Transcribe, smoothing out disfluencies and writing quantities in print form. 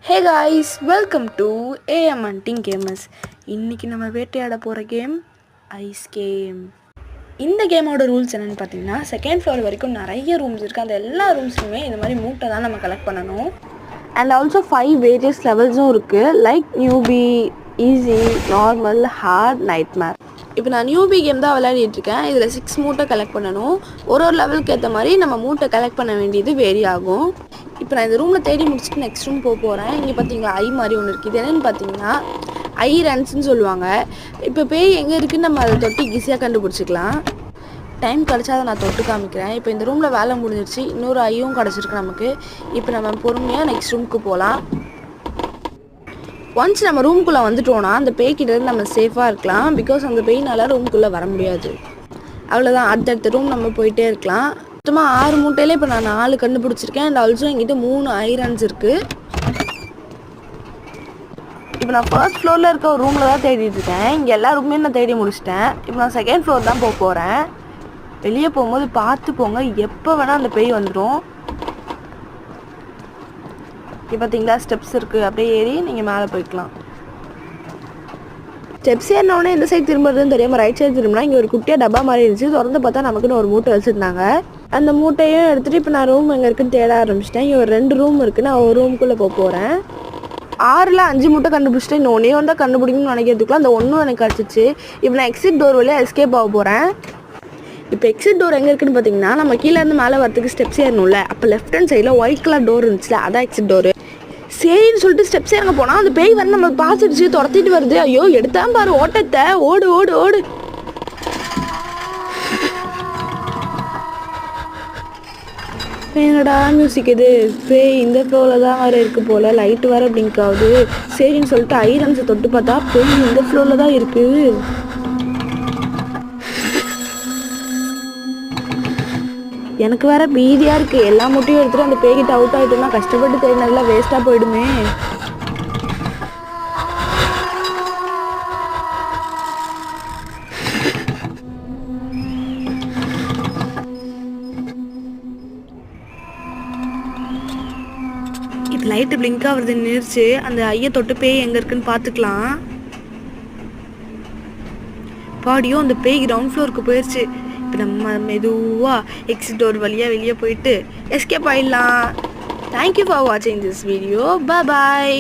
Hey guys, welcome to AM Hunting Gamers. இன்னைக்கு நம்ம வேட்டையாட போகிற கேம் ஐஸ் கேம். இந்த கேமோட ரூல்ஸ் என்னென்னு பார்த்தீங்கன்னா, செகண்ட் ஃப்ளோர் வரைக்கும் நிறைய ரூம்ஸ் இருக்குது. அந்த எல்லா ரூம்ஸ்லையுமே இந்த மாதிரி மூட்டை தான் நம்ம கலெக்ட் பண்ணணும். அண்ட் ஆல்சோ 5 வேரியஸ் லெவல்ஸும் இருக்குது. Like newbie, easy, normal, hard, nightmare. இப்போ நான் நியூபி கேம் தான் விளையாடிட்டுருக்கேன். இதில் 6 மூட்டை கலெக்ட் பண்ணணும். ஒரு லெவலுக்கு ஏற்ற மாதிரி நம்ம மூட்டை கலெக்ட் பண்ண வேண்டியது வேரி ஆகும். இப்போ நான் இந்த ரூமில் தேடி முடிச்சுட்டு நெக்ஸ்ட் ரூம் போகிறேன். இங்கே பார்த்தீங்களா ஐ மாதிரி ஒன்று இருக்குது. இது என்னென்னு பார்த்தீங்கன்னா ஐ ரன்ஸ்ன்னு சொல்லுவாங்க. இப்போ பேய் எங்கே இருக்குதுன்னு நம்ம அதை தொட்டு ஈஸியாக கண்டுபிடிச்சிக்கலாம். டைம் கிடச்சா அதை நான் தொட்டு காமிக்கிறேன். இப்போ இந்த ரூமில் வேலை முடிஞ்சிருச்சு. இன்னொரு ஐயும் கிடச்சிருக்கு நமக்கு. இப்போ நம்ம பொறுமையாக நெக்ஸ்ட் ரூமுக்கு போகலாம். ஒன்ஸ் நம்ம ரூம்குள்ளே வந்துட்டோன்னா அந்த பேய்கிட்டேருந்து நம்ம சேஃபாக இருக்கலாம். பிகாஸ் அந்த பேய்னால் ரூம்குள்ளே வர முடியாது. அவ்வளோதான், அடுத்தடுத்த ரூம் நம்ம போயிட்டே இருக்கலாம். மொத்தமாக 6 மூட்டையில இப்போ நான் 4 கண்டுபிடிச்சிருக்கேன். அண்ட் ஆல்சோ என்கிட்ட 3 ஐரன்ஸ் இருக்குது. இப்போ நான் ஃபர்ஸ்ட் ஃப்ளோரில் இருக்க ஒரு ரூமில் தான் தேடிட்டு இருக்கேன். இங்கே எல்லா ரூமே நான் தேடி முடிச்சிட்டேன். இப்போ நான் செகண்ட் ஃப்ளோர் தான் போக போகிறேன். வெளியே போகும்போது பார்த்து போங்க, எப்போ வேணால் அந்த பேய் வந்துடும். இப்போ பார்த்தீங்களா ஸ்டெப்ஸ் இருக்குது, அப்படியே ஏறி நீங்கள் மேலே போய்க்கலாம். ஸ்டெப்ஸ் ஏறினோடனே எந்த சைடு திரும்புறதுன்னு தெரியாமல் ரைட் சைடு திரும்பினா இங்கே ஒரு குட்டியாக டப்பா மாதிரி இருந்துச்சு. திறந்து பார்த்தா நமக்குன்னு ஒரு மூட்டை வச்சுருந்தாங்க. அந்த மூட்டையும் எடுத்துகிட்டு இப்போ நான் ரூம் எங்கே இருக்குன்னு தேட ஆரம்பிச்சிட்டேன். இங்கே ஒரு 2 ரூம் இருக்குது. நான் ஒரு ரூமுக்குள்ளே போக போகிறேன். 6ல் 5 மூட்டை கண்டுபிடிச்சிட்டேன். இன்னும் ஒன்றே தான் கண்டுபிடிக்கணும்னு நினைக்கிறதுக்குள்ள அந்த ஒன்றும் எனக்கு கிடச்சிச்சு. இப்போ நான் எக்ஸிட் டோர் வழியாக எஸ்கேப் ஆக போகிறேன். இப்போ எக்ஸிட் டோர் எங்கே இருக்குன்னு பார்த்தீங்கன்னா, நம்ம கீழேருந்து மேலே வரதுக்கு ஸ்டெப்ஸ் ஏறணும்ல, அப்போ லெஃப்ட் ஹேண்ட் சைடில் ஒயிட் கலர் டோர் இருந்துச்சுல, அதான் எக்ஸிட் டோரு. சரின்னு சொல்லிட்டு ஸ்டெப்ஸ் இறங்க போனால் அந்த பேய் வந்து நம்மளுக்கு பார்த்துடுச்சு, துரத்திட்டு வருது. ஐயோ எடுத்தான் பாரு ஓட்டத்தை, ஓடு ஓடு ஓடு. என்னடா மியூசிக் இது? பேய் இந்த ஃப்ளோவில் தான் வேறு இருக்குது போல், லைட்டு வேறு பிளிங்க் ஆகுது. சரின்னு சொல்லிட்டு ஐரன்ஸை தொட்டு பார்த்தா பேய் இந்த ஃப்ளோவில் தான் இருக்குது. எனக்கு வேறு பீதியாக இருக்குது. எல்லா மூட்டையும் எடுத்துகிட்டு அந்த பேய்கிட்ட அவுட் ஆகிட்டோம்னா கஷ்டப்பட்டு தேடினதெல்லாம் வேஸ்ட்டாக போயிடுமே. இப்போ லைட்டு பிளிங்க் ஆகுறது நிறுச்சு. அந்த ஐயை தொட்டு பேய் எங்கே இருக்குன்னு பார்த்துக்கலாம். பாடியோ அந்த பேய் கிரவுண்ட் ஃப்ளோருக்கு போயிடுச்சு. இப்போ நம்ம மெதுவாக எக்ஸிட் டோர் வழியாக வெளியே போயிட்டு எஸ்கேப் ஆகிடலாம். தேங்க்யூ ஃபார் வாட்சிங் திஸ் வீடியோ. பாய்.